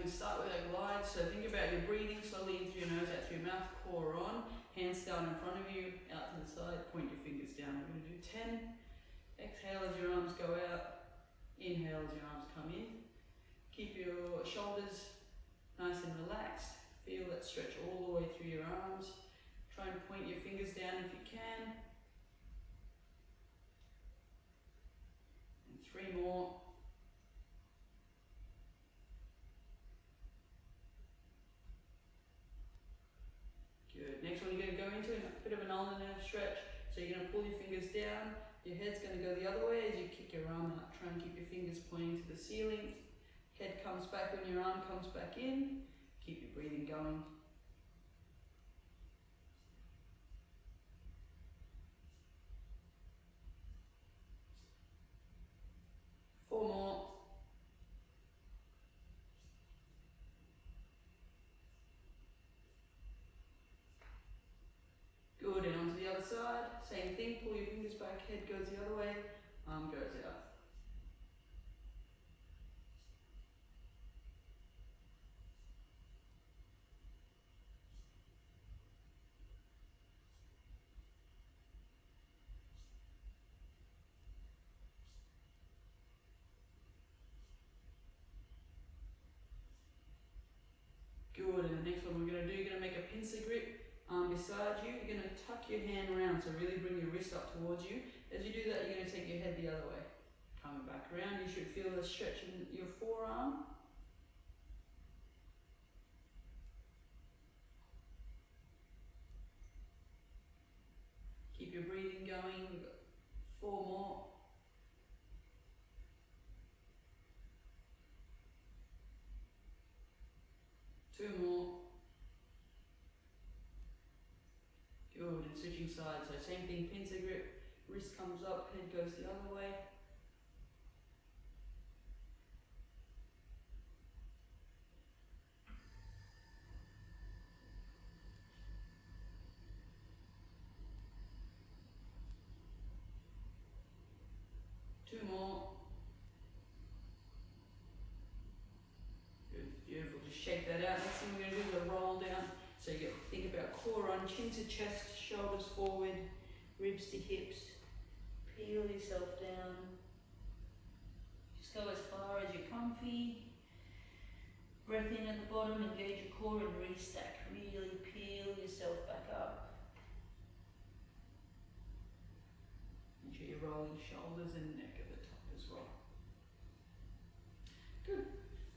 to start with a glide, so think about your breathing slowly in through your nose, out through your mouth, core on, hands down in front of you, out to the side, point your fingers down. We're going to do 10. Exhale as your arms go out, inhale as your arms come in. Keep your shoulders nice and relaxed, feel that stretch all the way through your arms. Try and point your fingers down if you can. And 3 more. Good. Next one, you're going to go into a bit of an ulnar nerve stretch. So you're going to pull your fingers down. Your head's going to go the other way as you kick your arm out. Try and keep your fingers pointing to the ceiling. Head comes back when your arm comes back in. Keep your breathing going. Four more. Good, and onto the other side. Same thing, pull your fingers back, head goes the other way, arm goes out. Good, and the next one we're going to do, you're going to make a pincer grip. Arm beside you, you're going to tuck your hand around, so really bring your wrist up towards you. As you do that, you're going to take your head the other way. Coming back around, you should feel the stretch in your forearm. Keep your breathing going. We've got 4 more. Two more. Good, and switching sides. So same thing, pincer grip, wrist comes up, head goes the other way. Two more. Good, beautiful. Just shake that out. Next thing we're going to do is a roll down. So you think about core on, chin to chest, shoulders forward, ribs to hips. Peel yourself down. Just go as far as you're comfy. Breath in at the bottom, engage your core and restack. Really peel yourself back up. Make sure you're rolling shoulders and neck at the top as well. Good.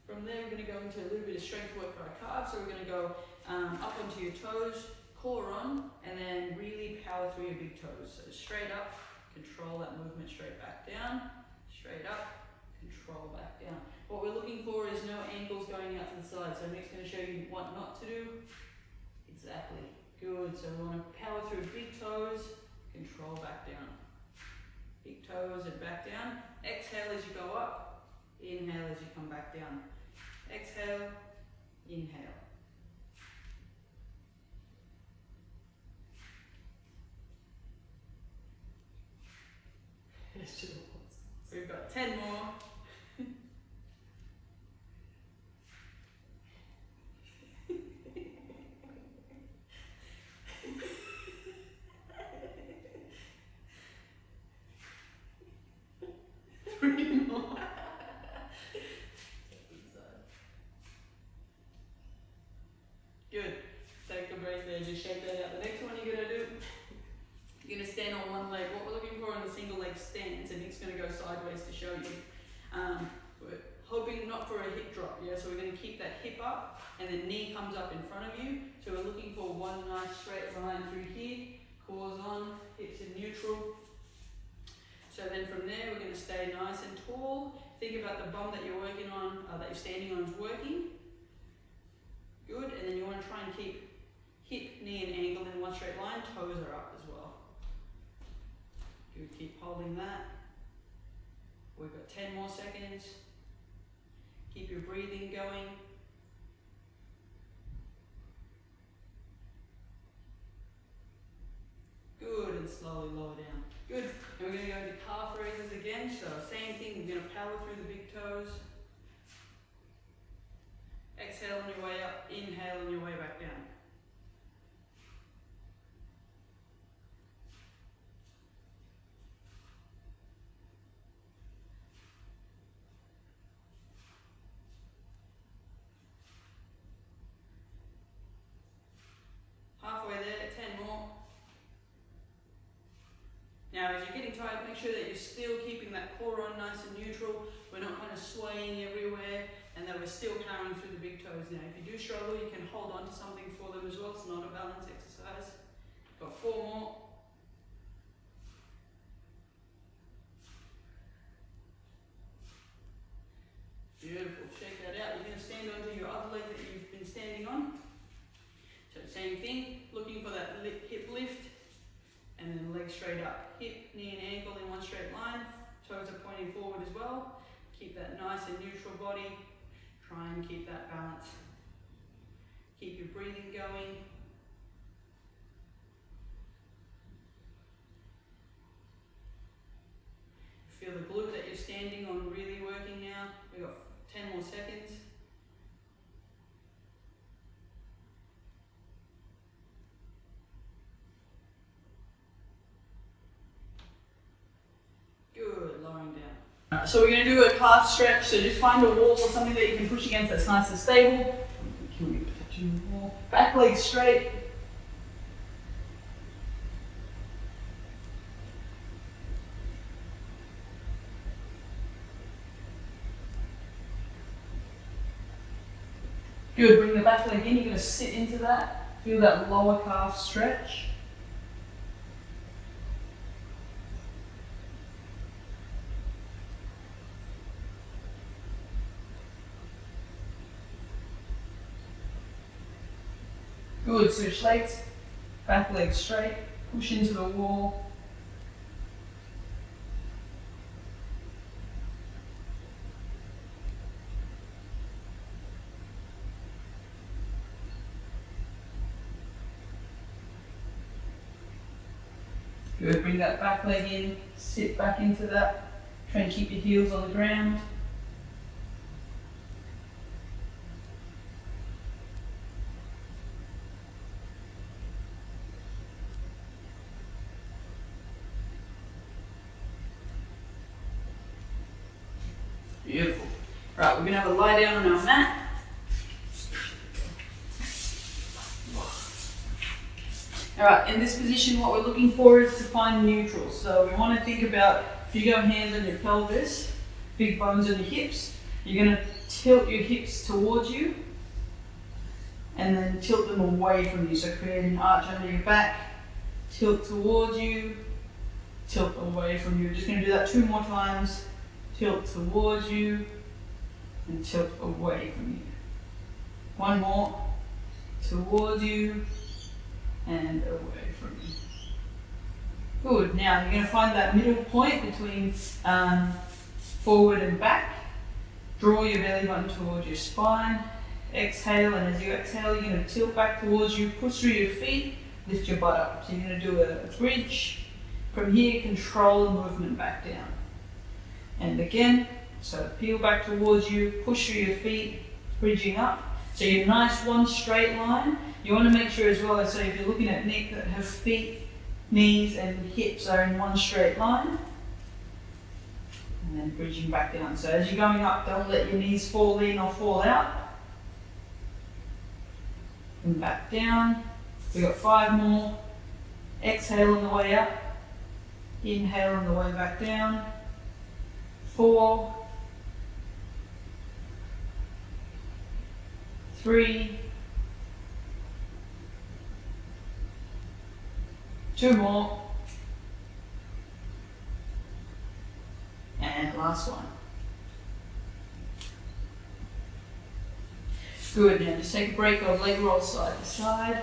From there we're going to go into a little bit of strength work for our calves. So we're going to go up onto your toes, core on, and then really power through your big toes. So straight up, control that movement, straight back down, straight up, control back down. What we're looking for is no ankles going out to the side. So Nick's going to show you what not to do. Exactly. Good. So we want to power through big toes, control back down. Big toes and back down. Exhale as you go up, inhale as you come back down. Exhale, inhale. So we've got 10 more. Three more. Good. Take a break there, just shake that out. The next one you're going to do, you're going to stand on one leg. What we're looking for in the single leg stance, and Nick's going to go sideways to show you. We're hoping not for a hip drop, yeah? So we're going to keep that hip up, and the knee comes up in front of you. So we're looking for one nice straight line through here. Core's on, hips in neutral. So then from there, we're going to stay nice and tall. Think about the bum that you're working on, that you're standing on is working. Good, and then you want to try and keep hip, knee and ankle in one straight line. Toes are up as well. Good, keep holding that. We've got 10 more seconds. Keep your breathing going. Good, and slowly lower down. Good, and we're going to go into calf raises again. So same thing, we're going to power through the big toes. Exhale on your way up, inhale on your way back down. Halfway there, 10 more. Now as you're getting tired, make sure that you're still keeping that core on nice and neutral. We're not kind of swaying everywhere, and that we're still powering through the big toes. Now if you do struggle, you can hold on to something for them as well. It's not a balance exercise. Got 4 more. Beautiful, shake that out. You're going to stand onto your other leg that you've been standing on. So same thing, looking for that hip lift, and then leg straight up. Hip, knee and ankle in one straight line, toes are pointing forward as well. Keep that nice and neutral body. Try and keep that balance. Keep your breathing going. Feel the glute that you're standing on really working now. We've got 10 more seconds. Good, lowering down. Alright, so we're going to do a calf stretch. So just find a wall or something that you can push against that's nice and stable. Back leg straight. Good, bring the back leg in, you're going to sit into that. Feel that lower calf stretch. Good, switch legs, back leg straight, push into the wall. Good, bring that back leg in, sit back into that. Try and keep your heels on the ground. Beautiful. Right, we're going to have a lie down on our mat. Alright, in this position what we're looking for is to find neutral. So we want to think about, if you go hands on your pelvis, big bones on your hips, you're going to tilt your hips towards you and then tilt them away from you. So create an arch under your back, tilt towards you, tilt away from you. We're just going to do that 2 more times. Tilt towards you and tilt away from you. 1 more. Towards you and away from you. Good. Now you're going to find that middle point between forward and back. Draw your belly button towards your spine. Exhale, and as you exhale, you're going to tilt back towards you, push through your feet, lift your butt up. So you're going to do a bridge. From here, control the movement back down. And again, so peel back towards you, push through your feet, bridging up. So your nice one straight line. You want to make sure as well, so if you're looking at Nick, that her feet, knees and hips are in one straight line. And then bridging back down. So as you're going up, don't let your knees fall in or fall out. And back down. We've got 5 more. Exhale on the way up. Inhale on the way back down. 4, 3, 2 more, and last one. Good, now just take a break of leg roll side to side.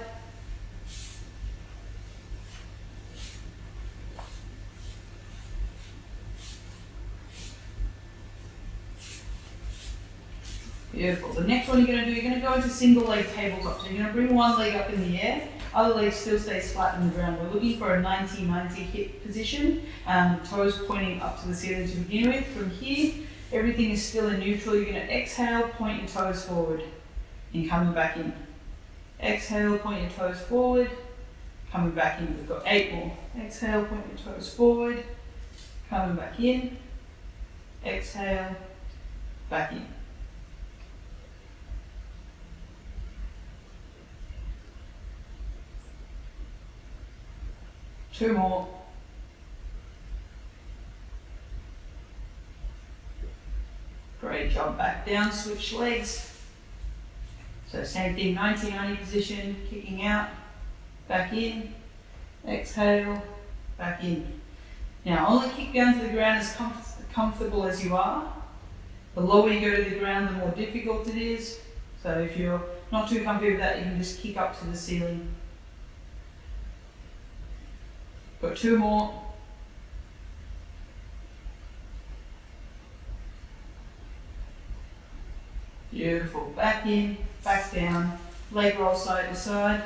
Beautiful. The next one you're going to do, you're going to go into single leg tabletop. So you're going to bring one leg up in the air, other leg still stays flat on the ground. We're looking for a 90-90 hip position, toes pointing up to the ceiling to begin with. From here, everything is still in neutral. You're going to exhale, point your toes forward. and coming back in. Exhale, point your toes forward, coming back in. We've got 8 more. Exhale, point your toes forward, coming back in. Exhale, back in. Two more. Great job. Back down, switch legs. So same thing, 90-90 position, kicking out, back in, exhale, back in. Now only kick down to the ground as comfortable as you are. The lower you go to the ground, the more difficult it is. So if you're not too comfy with that, you can just kick up to the ceiling. Got 2 more. Beautiful. Back in, back down, leg roll side to side.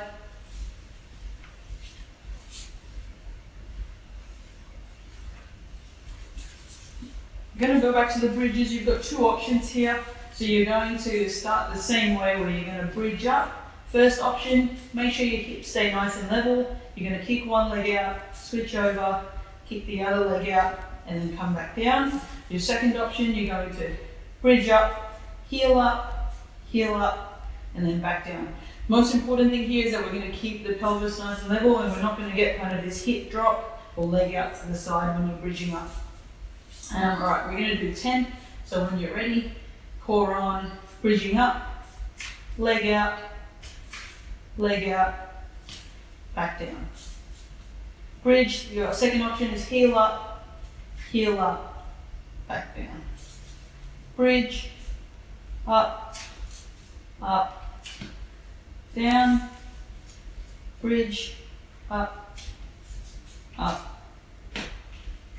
You're going to go back to the bridges. You've got 2 options here. So you're going to start the same way where you're going to bridge up. First option, make sure your hips stay nice and level. You're going to kick one leg out, switch over, kick the other leg out, and then come back down. Your second option, you're going to bridge up, heel up, and then back down. Most important thing here is that we're going to keep the pelvis nice and level, and we're not going to get kind of this hip drop or leg out to the side when you're bridging up. Alright, we're going to do 10. So when you're ready, core on, bridging up, leg out, back down. Bridge, your second option is heel up, back down. Bridge, up, down, bridge, up,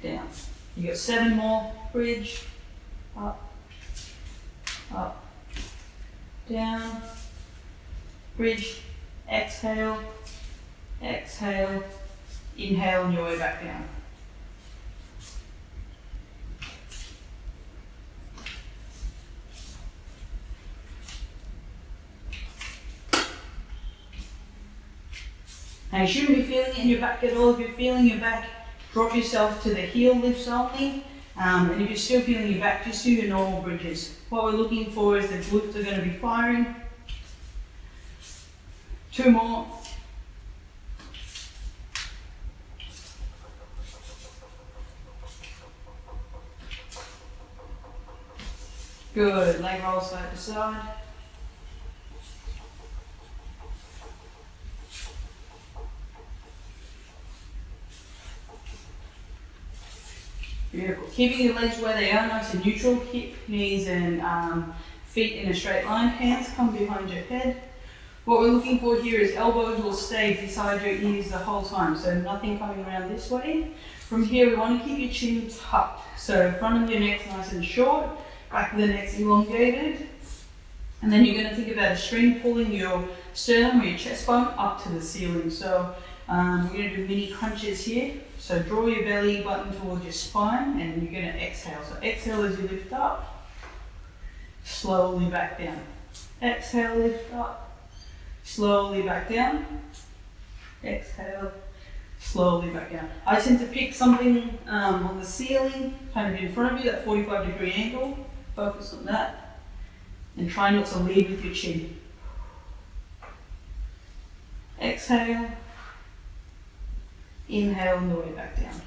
down. You got 7 more, bridge, up, down, bridge, exhale, inhale on your way back down. Now you shouldn't be feeling it in your back at all. If you're feeling your back, drop yourself to the heel lifts only. And if you're still feeling your back, just do your normal bridges. What we're looking for is the glutes are going to be firing. 2 more. Good. Leg roll side to side. Beautiful. Keeping your legs where they are, nice and neutral. Hip, knees, and feet in a straight line. Hands come behind your head. What we're looking for here is elbows will stay beside your ears the whole time, so nothing coming around this way. From here, we want to keep your chin tucked. So front of your neck nice and short, back of the neck's elongated. And then you're going to think about a string pulling your sternum or your chest bone up to the ceiling. So we're going to do mini crunches here. So draw your belly button towards your spine, and you're going to exhale. So exhale as you lift up, slowly back down. Exhale, lift up, slowly back down. Exhale, slowly back down. I tend to pick something on the ceiling, kind of in front of you, that 45-degree angle. Focus on that, and try not to lead with your chin. Exhale. Inhale on the way back down.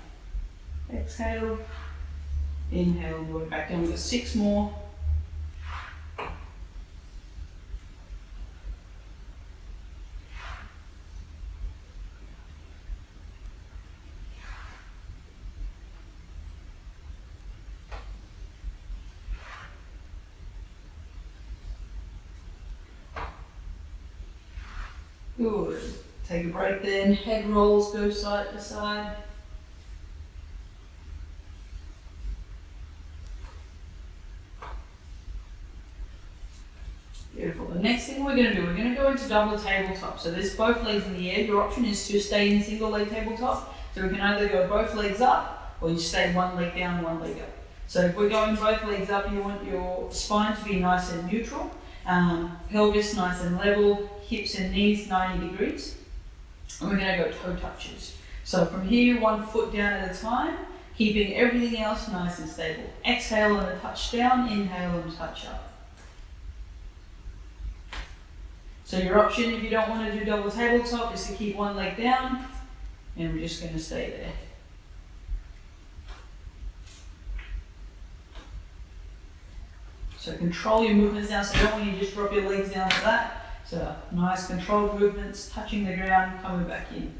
Exhale. Inhale on the way back down. We've got 6 more. Good. Take a break then. Head rolls, go side to side. Beautiful. The next thing we're going to do, we're going to go into double tabletop. So there's both legs in the air. Your option is to stay in single leg tabletop. So we can either go both legs up, or you stay one leg down, one leg up. So if we're going both legs up, you want your spine to be nice and neutral. Pelvis nice and level, hips and knees 90 degrees. And we're going to go toe touches. So from here, 1 foot down at a time, keeping everything else nice and stable. Exhale and a touch down, inhale and touch up. So your option, if you don't want to do double tabletop, is to keep one leg down, and we're just going to stay there. So control your movements now, so you don't want you to just drop your legs down like that. So nice controlled movements, touching the ground, coming back in.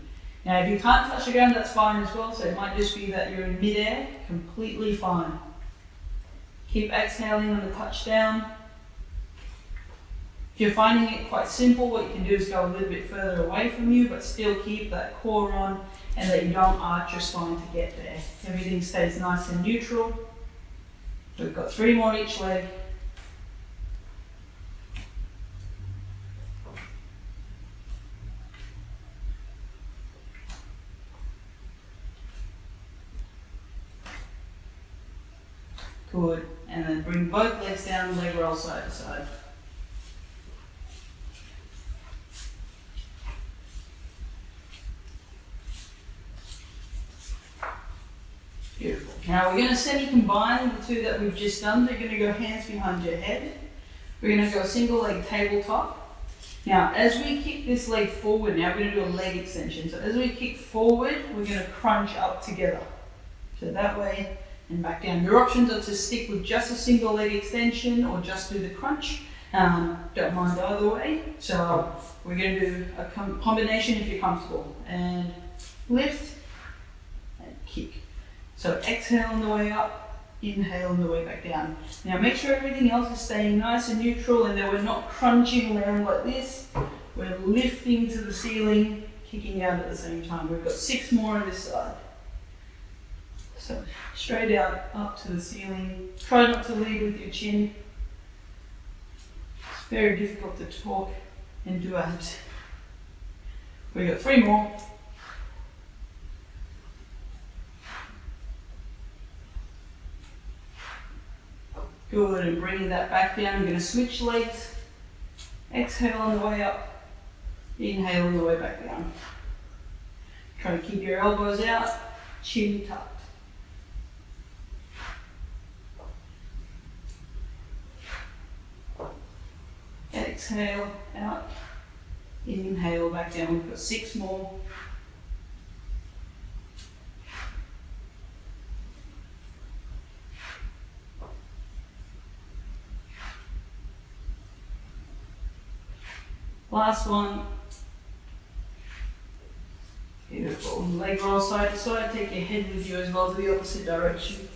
Now if you can't touch the ground, that's fine as well, so it might just be that you're in mid-air, completely fine. Keep exhaling on the touch down. If you're finding it quite simple, what you can do is go a little bit further away from you, but still keep that core on and that you don't arch your spine to get there. Everything stays nice and neutral. We've got 3 more each leg. Good, and then bring both legs down, leg roll side to side. Beautiful. Now we're going to semi-combine the two that we've just done. They're going to go hands behind your head. We're going to go single leg tabletop. Now as we kick this leg forward, now we're going to do a leg extension. So as we kick forward, we're going to crunch up together. So that way, and back down. Your options are to stick with just a single leg extension or just do the crunch. Don't mind either way. So we're going to do a combination if you're comfortable. And lift and kick. So exhale on the way up, inhale on the way back down. Now make sure everything else is staying nice and neutral and that we're not crunching around like this. We're lifting to the ceiling, kicking out at the same time. We've got 6 more on this side. So straight out, up to the ceiling. Try not to lead with your chin. It's very difficult to talk and do abs. We've got 3 more. Good, and bringing that back down. We're going to switch legs. Exhale on the way up. Inhale on the way back down. Try to keep your elbows out, chin tucked. Exhale out, inhale back down. We've got 6 more. Last one. Beautiful. Leg roll side to side. Take your head with you as well to the opposite direction.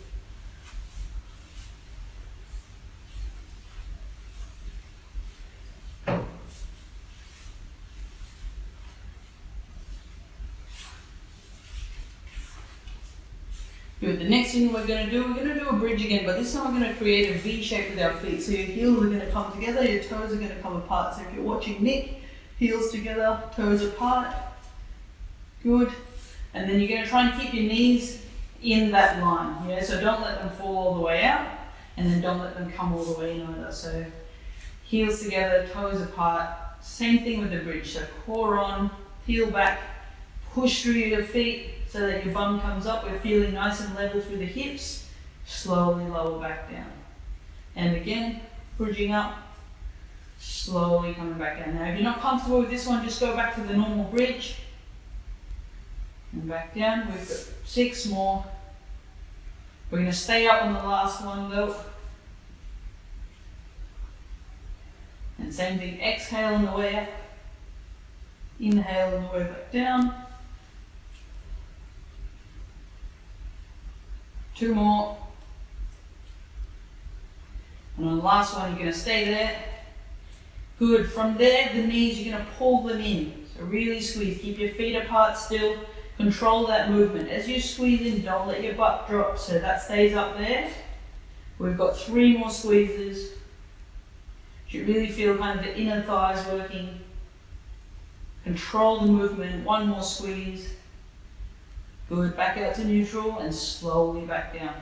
Good. The next thing we're going to do a bridge again, but this time we're going to create a V shape with our feet. So your heels are going to come together, your toes are going to come apart. So if you're watching Nick, heels together, toes apart. Good. And then you're going to try and keep your knees in that line. Yeah. So don't let them fall all the way out, and then don't let them come all the way in either. So heels together, toes apart. Same thing with the bridge. So core on, heel back, push through your feet so that your bum comes up. We're feeling nice and level through the hips. Slowly lower back down. And again, bridging up, slowly coming back down. Now if you're not comfortable with this one, just go back to the normal bridge. And back down. We've got 6 more. We're going to stay up on the last one though. And same thing, exhale on the way up. Inhale on the way back down. 2 more. And on the last one, you're going to stay there. Good. From there, the knees, you're going to pull them in. So really squeeze. Keep your feet apart still. Control that movement. As you squeeze in, don't let your butt drop. So that stays up there. We've got 3 more squeezes. You really feel kind of the inner thighs working. Control the movement. 1 more squeeze. Good. Back out to neutral and slowly back down.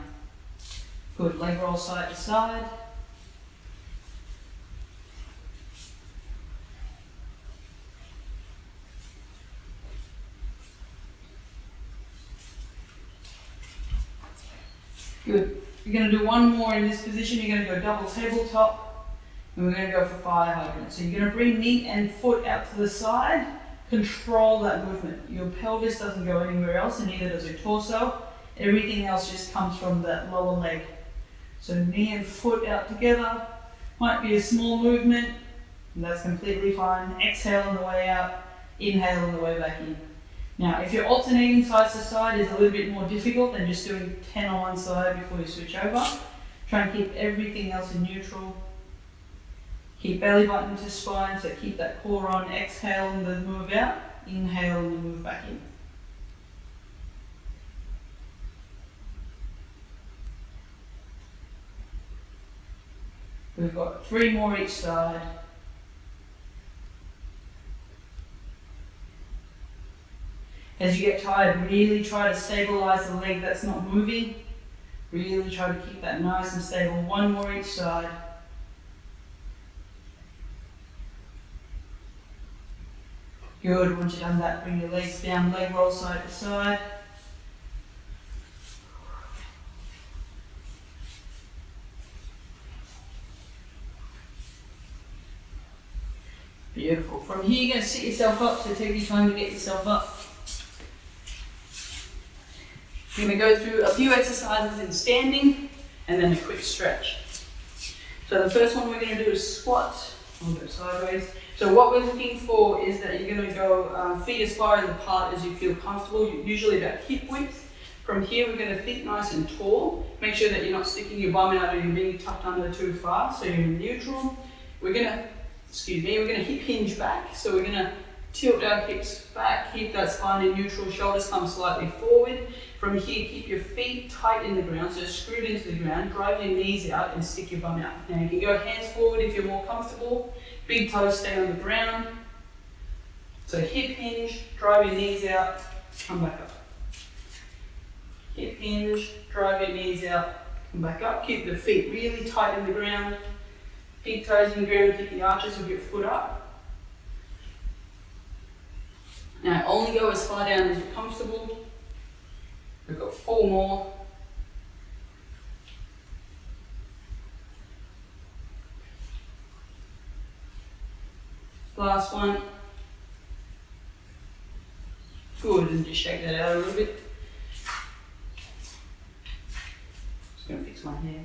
Good. Leg roll side to side. Good. You're going to do one more in this position. You're going to go double tabletop, and we're going to go for fire hydrant. So you're going to bring knee and foot out to the side. Control that movement. Your pelvis doesn't go anywhere else, and neither does your torso. Everything else just comes from that lower leg. So knee and foot out together. Might be a small movement, and that's completely fine. Exhale on the way out, inhale on the way back in. Now, if you're alternating side to side, it's a little bit more difficult than just doing 10 on one side before you switch over. Try and keep everything else in neutral. Keep belly button to spine, so keep that core on. Exhale and then move out. Inhale and then move back in. We've got 3 more each side. As you get tired, really try to stabilize the leg that's not moving. Really try to keep that nice and stable. 1 more each side. Good. Once you've done that, bring your legs down, leg roll side to side. Beautiful. From here, you're going to sit yourself up, so take your time to get yourself up. You're going to go through a few exercises in standing, and then a quick stretch. So the first one we're going to do is squats. I'll go sideways. So what we're looking for is that you're going to go feet as far apart as you feel comfortable, usually about hip width. From here, we're going to think nice and tall. Make sure that you're not sticking your bum out or you're being tucked under too far, so you're in neutral. We're going to, we're going to hip hinge back. So we're going to tilt our hips back, keep that spine in neutral, shoulders come slightly forward. From here, keep your feet tight in the ground, so screwed into the ground, drive your knees out and stick your bum out. Now you can go hands forward if you're more comfortable. Big toes stay on the ground. So hip hinge, drive your knees out, come back up. Hip hinge, drive your knees out, come back up. Keep the feet really tight in the ground. Big toes in the ground, keep the arches of your foot up. Now only go as far down as you're comfortable. We've got 4 more. Last one. Good, and just shake that out a little bit. Just going to fix my hair.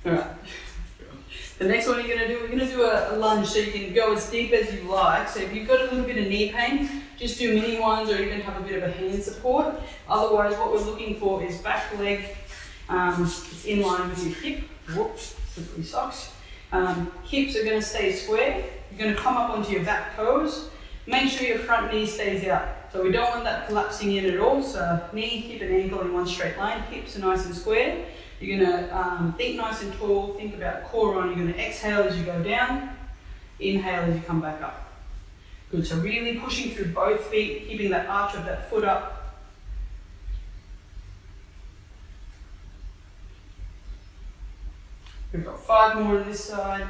Alright. The next one you're going to do, we're going to do a lunge, so you can go as deep as you like. So if you've got a little bit of knee pain, just do mini ones or even have a bit of a hand support. Otherwise, what we're looking for is back leg. It's in line with your hip. Whoops, slippery socks. Hips are going to stay square. You're going to come up onto your back toes. Make sure your front knee stays out. So we don't want that collapsing in at all. So knee, hip and ankle in one straight line. Hips are nice and square. You're going to think nice and tall. Think about core on. You're going to exhale as you go down. Inhale as you come back up. Good, so really pushing through both feet, keeping that arch of that foot up. We've got 5 more on this side.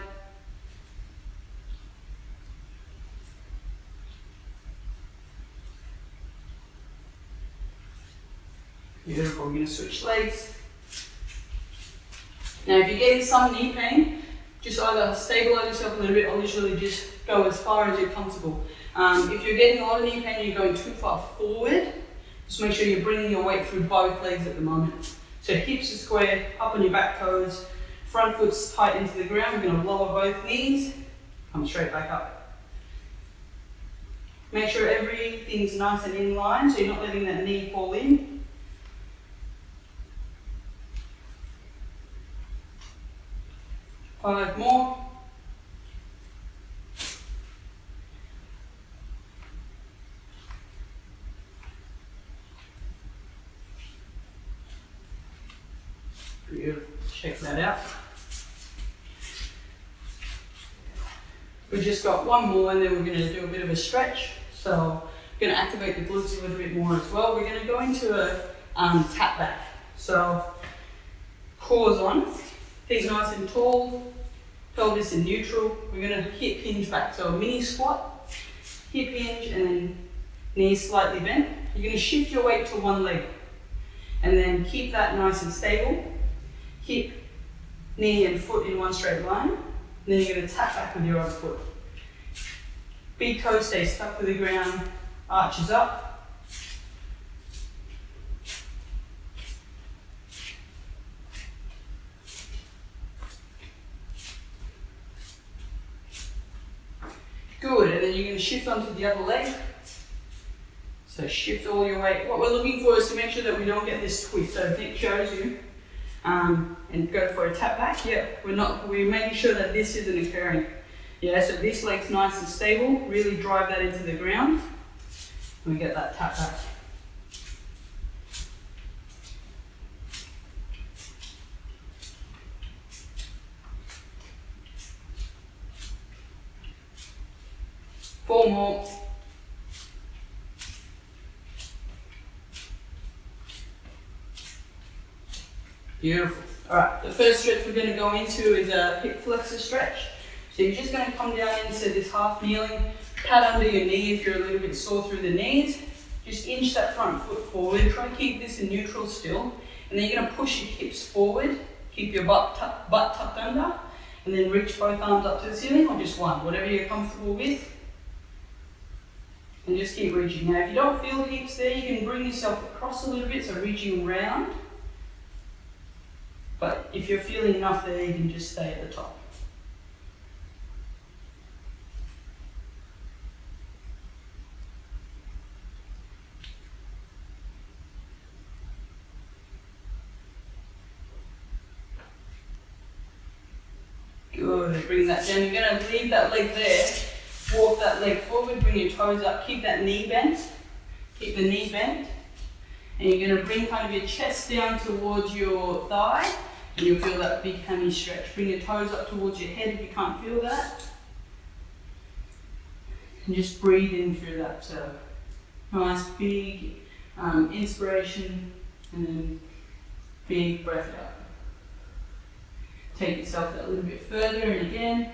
Beautiful, we're going to switch legs. Now if you're getting some knee pain, just either stabilize yourself a little bit or literally just go as far as you're comfortable. If you're getting a lot of knee pain and you're going too far forward, just make sure you're bringing your weight through both legs at the moment. So hips are square, up on your back toes, front foot's tight into the ground. We're going to lower both knees, come straight back up. Make sure everything's nice and in line, so you're not letting that knee fall in. Five more. Beautiful. Check that out. We've just got 1 more and then we're going to do a bit of a stretch. So we're going to activate the glutes a little bit more as well. We're going to go into a tap back. So core's on, feet nice and tall, pelvis in neutral. We're going to hip hinge back. So a mini squat, hip hinge and then knees slightly bent. You're going to shift your weight to one leg. And then keep that nice and stable. Hip, knee and foot in one straight line. And then you're going to tap back with your other foot. Big toe stays stuck to the ground, arches up. Good, and then you're going to shift onto the other leg. So shift all your weight. What we're looking for is to make sure that we don't get this twist. So if Nick shows you, and go for a tap back, yeah, we're making sure that this isn't occurring. Yeah, so this leg's nice and stable, really drive that into the ground, and we get that tap back. Four more. Beautiful. Alright, the first stretch we're going to go into is a hip flexor stretch. So you're just going to come down into this half kneeling, pat under your knee if you're a little bit sore through the knees. Just inch that front foot forward, try to keep this in neutral still. And then you're going to push your hips forward, keep your butt tucked under, and then reach both arms up to the ceiling, or just one, whatever you're comfortable with. And just keep reaching. Now if you don't feel the hips there, you can bring yourself across a little bit, so reaching around. But if you're feeling enough there, you can just stay at the top. Good, bring that down. You're going to leave that leg there, walk that leg forward, bring your toes up, keep that knee bent, keep the knee bent. And you're going to bring kind of your chest down towards your thigh, and you'll feel that big hammy stretch. Bring your toes up towards your head if you can't feel that. And just breathe in through that. So nice big inspiration, and then big breath out. Take yourself that little bit further, and again.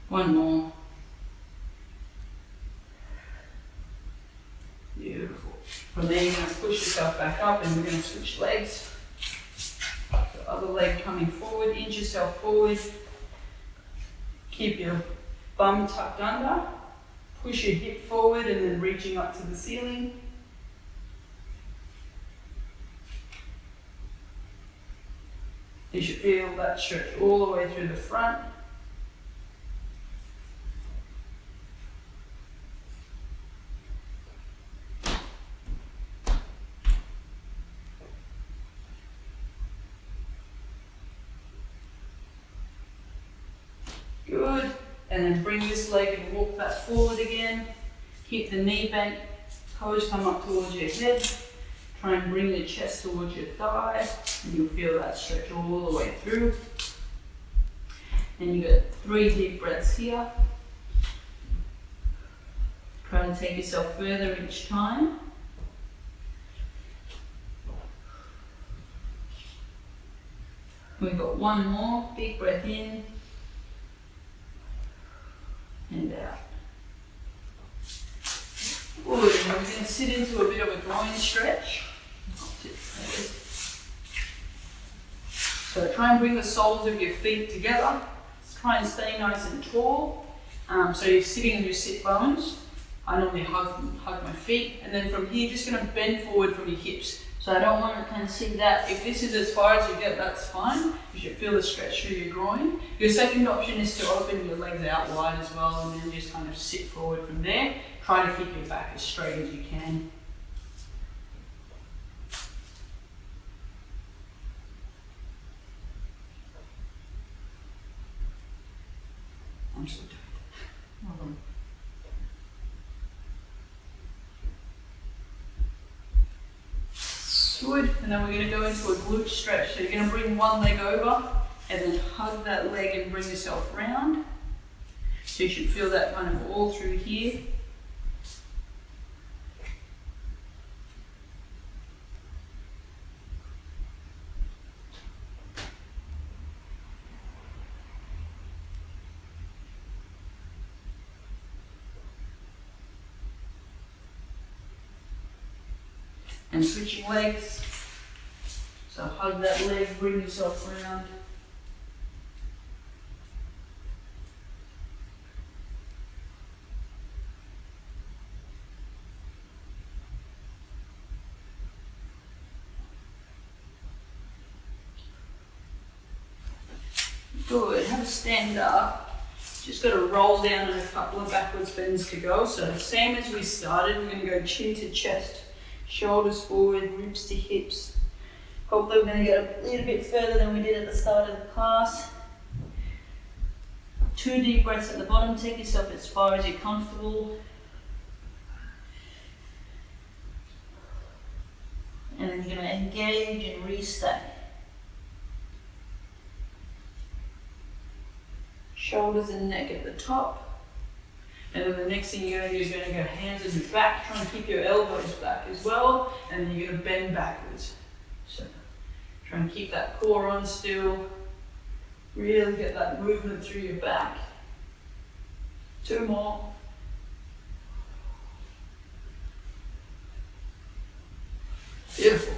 One more. Beautiful. From there, you're going to push yourself back up, and we're going to switch legs. The other leg coming forward, inch yourself forward. Keep your bum tucked under. Push your hip forward, and then reaching up to the ceiling. You should feel that stretch all the way through the front. Good. And then bring this leg and walk that forward again. Keep the knee bent. Toes come up towards your head. Try and bring your chest towards your thigh. And you'll feel that stretch all the way through. And you get 3 deep breaths here. Try to take yourself further each time. We've got one more. Big breath in. And out. Good, and we're going to sit into a bit of a groin stretch. So try and bring the soles of your feet together. Try and stay nice and tall. So you're sitting on your sit bones. I normally hug my feet, and then from here, just going to bend forward from your hips. So I don't want to kind of see that. If this is as far as you get, that's fine. You should feel the stretch through your groin. Your second option is to open your legs out wide as well, and then just kind of sit forward from there. Try to keep your back as straight as you can. I'm so tired. Hold on. Good, and then we're going to go into a glute stretch. So you're going to bring one leg over and then hug that leg and bring yourself round. So you should feel that kind of all through here. And switching legs. So hug that leg, bring yourself around. Good, have a stand up. Just got to roll down and a couple of backwards bends to go. So same as we started, we're going to go chin to chest, shoulders forward, ribs to hips. Hopefully we're going to get a little bit further than we did at the start of the class. 2 deep breaths at the bottom, take yourself as far as you're comfortable. And then you're going to engage and restay. Shoulders and neck at the top. And then the next thing you're going to do is you're going to go hands at your back, try and keep your elbows back as well, and then you're going to bend backwards. So try and keep that core on still. Really get that movement through your back. 2 more. Beautiful.